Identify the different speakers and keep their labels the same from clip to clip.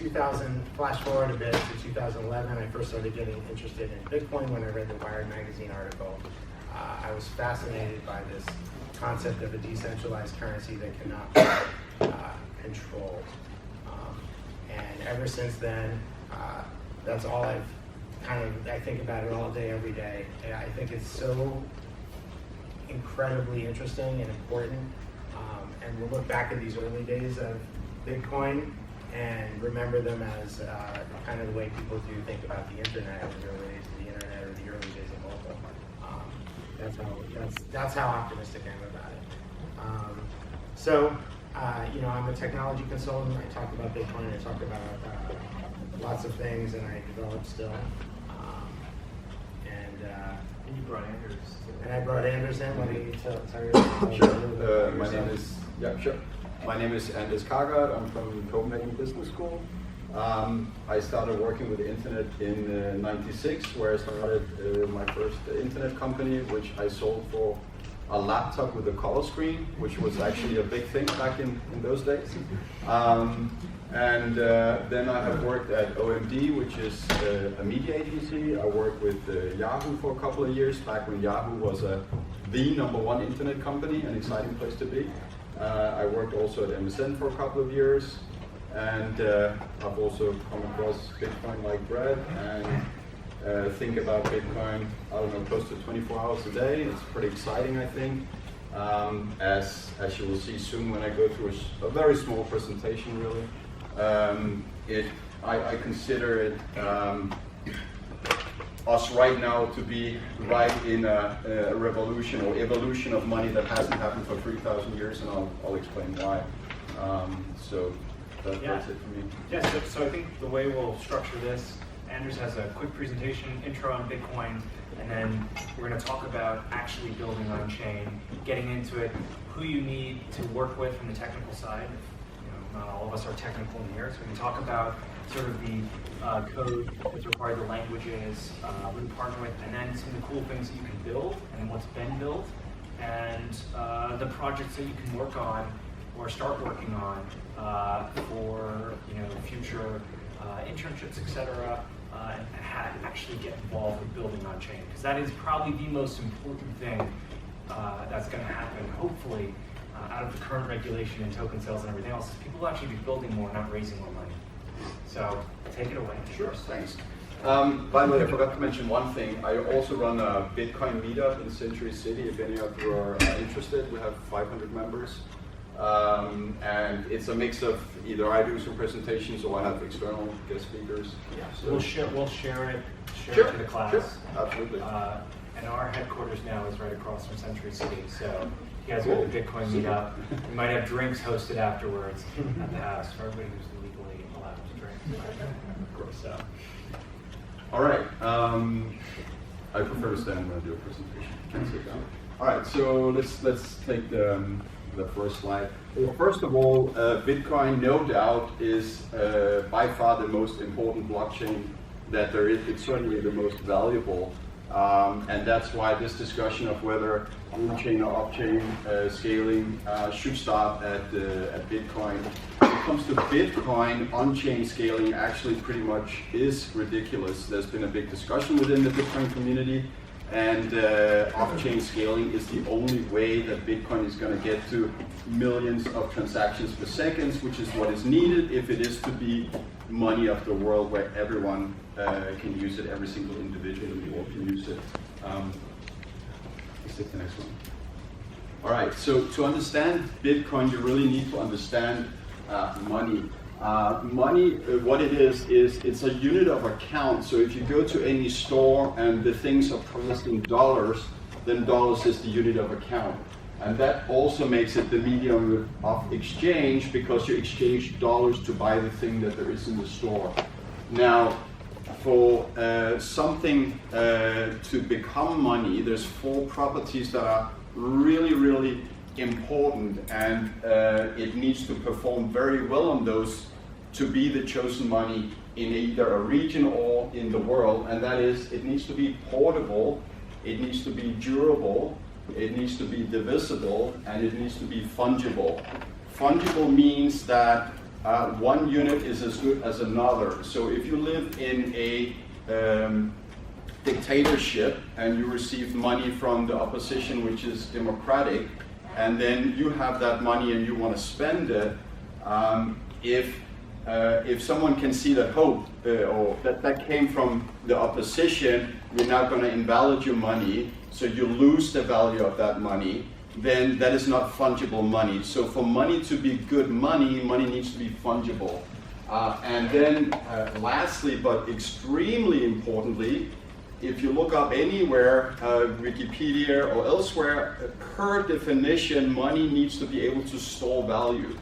Speaker 1: flash forward a bit to 2011, I first started getting interested in Bitcoin when I read the Wired magazine article. I was fascinated by this concept of a decentralized currency that cannot be controlled. And ever since then, that's all I think about it all day, every day. I think it's so incredibly interesting and important. And we'll look back at these early days of Bitcoin and remember them as kind of the way people do think about the internet, in the early days of the internet or the early days of mobile. That's how optimistic I am about it. I'm a technology consultant. I talk about Bitcoin. I talk about lots of things, and I develop still.
Speaker 2: And you brought Anders.
Speaker 1: And I brought Anders in. What do you tell you?
Speaker 3: Sure. My name is Anders Kargaard. I'm from Copenhagen Business School. I started working with the internet in '96, where I started my first internet company, which I sold for a laptop with a color screen, which was actually a big thing back in those days. Then I have worked at OMD, which is a media agency. I worked with Yahoo for a couple of years, back when Yahoo was the #1 internet company, an exciting place to be. I worked also at MSN for a couple of years, and I've also come across Bitcoin like Brett, and think about Bitcoin, I don't know, close to 24 hours a day. It's pretty exciting, I think. As you will see soon when I go through a very small presentation, really. I consider it us right now to be right in a revolution or evolution of money that hasn't happened for 3,000 years, and I'll explain why. That's it for me.
Speaker 2: Yeah, so I think the way we'll structure this, Anders has a quick presentation, intro on Bitcoin, and then we're going to talk about actually building on-chain, getting into it, who you need to work with from the technical side. Not all of us are technical in here, so we can talk about sort of the code that's required, the languages we partner with, and then some of the cool things that you can build and what's been built, and the projects that you can work on or start working on for future internships, etc., and how to actually get involved with building on chain, because that is probably the most important thing that's going to happen, hopefully, out of the current regulation and token sales and everything else. Is people will actually be building more, not raising more money. So take it away.
Speaker 3: Sure, thanks. By the way, I forgot to mention one thing. I also run a Bitcoin Meetup in Century City. If any of you are interested, we have 500 members. And it's a mix of either I do some presentations or I have external guest speakers.
Speaker 2: Yeah, so we'll share it to the class.
Speaker 3: Sure, absolutely.
Speaker 2: And our headquarters now is right across from Century City. So if you guys go to the Bitcoin Meetup, we might have drinks hosted afterwards at the house for everybody who's legally allowed to drink. Of course. So.
Speaker 3: All right. I prefer to stand when I do a presentation. Can't sit down. All right. So let's take the first slide. Well, first of all, Bitcoin, no doubt, is by far the most important blockchain that there is. It's certainly the most valuable, and that's why this discussion of whether on-chain or off-chain scaling should start at Bitcoin. When it comes to Bitcoin, on-chain scaling actually pretty much is ridiculous. There's been a big discussion within the Bitcoin community. And off-chain scaling is the only way that Bitcoin is going to get to millions of transactions per second, which is what is needed if it is to be money of the world where everyone can use it, every single individual can use it. Let's take the next one. All right, so to understand Bitcoin, you really need to understand money. Money, what it is it's a unit of account. So if you go to any store and the things are priced in dollars, then dollars is the unit of account. And that also makes it the medium of exchange, because you exchange dollars to buy the thing that there is in the store. Now, for something to become money, there's 4 properties that are really, really important, and it needs to perform very well on those to be the chosen money in either a region or in the world. And that is, it needs to be portable, it needs to be durable, it needs to be divisible, and it needs to be fungible. Fungible means that one unit is as good as another. So if you live in a dictatorship and you receive money from the opposition, which is democratic, and then you have that money and you want to spend it, if someone can see that hope or that came from the opposition, we're now going to invalidate your money, so you lose the value of that money, then that is not fungible money. So for money to be good money, money needs to be fungible. And then lastly, but extremely importantly, if you look up anywhere, Wikipedia or elsewhere, per definition, money needs to be able to store value.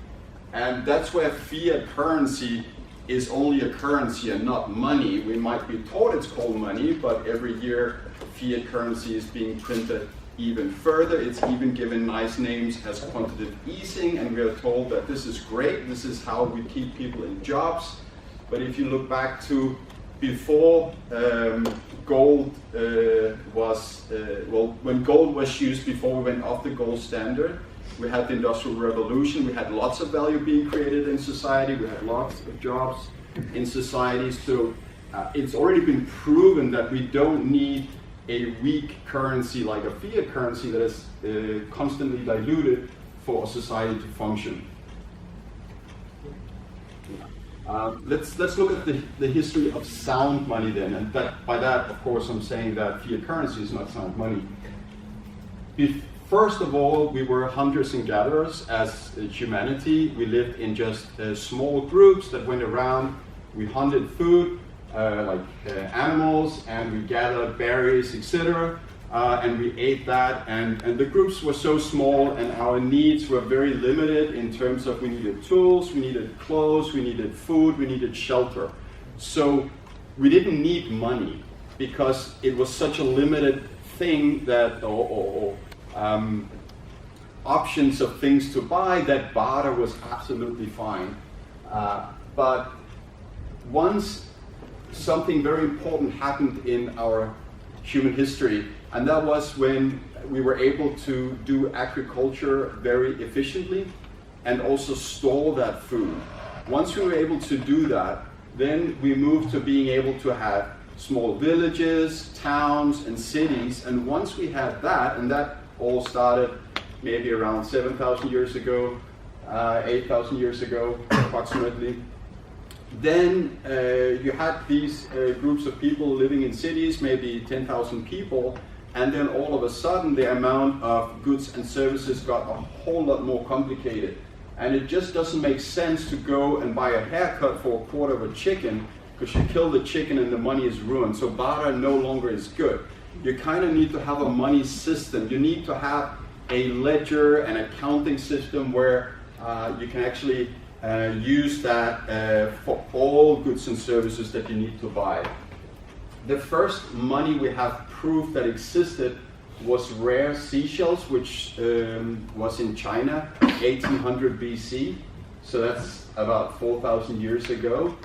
Speaker 3: And that's where fiat currency is only a currency and not money. We might be taught it's called money, but every year fiat currency is being printed even further. It's even given nice names as quantitative easing, and we are told that this is great, this is how we keep people in jobs. But if you look back to before gold when gold was used before we went off the gold standard, we had the Industrial Revolution, we had lots of value being created in society, we had lots of jobs in society, so it's already been proven that we don't need a weak currency like a fiat currency that is constantly diluted for a society to function. Let's look at the history of sound money then, and by that, of course, I'm saying that fiat currency is not sound money. First of all, we were hunters and gatherers as humanity. We lived in just small groups that went around. We hunted food, animals, and we gathered berries, etc. And we ate that, and the groups were so small and our needs were very limited in terms of we needed tools, we needed clothes, we needed food, we needed shelter. So we didn't need money because it was such a limited thing that, options of things to buy, that barter was absolutely fine. But once something very important happened in our human history, and that was when we were able to do agriculture very efficiently and also store that food. Once we were able to do that, then we moved to being able to have small villages, towns, and cities. And once we had that, and that all started maybe around 7,000 years ago, 8,000 years ago, approximately, then you had these groups of people living in cities, maybe 10,000 people, and then all of a sudden the amount of goods and services got a whole lot more complicated. And it just doesn't make sense to go and buy a haircut for a quarter of a chicken, because you kill the chicken and the money is ruined. So barter no longer is good. You kind of need to have a money system. You need to have a ledger and accounting system where you can actually use that for all goods and services that you need to buy. The first money we have proof that existed was rare seashells, which was in China, 1800 BC. So that's about 4,000 years ago.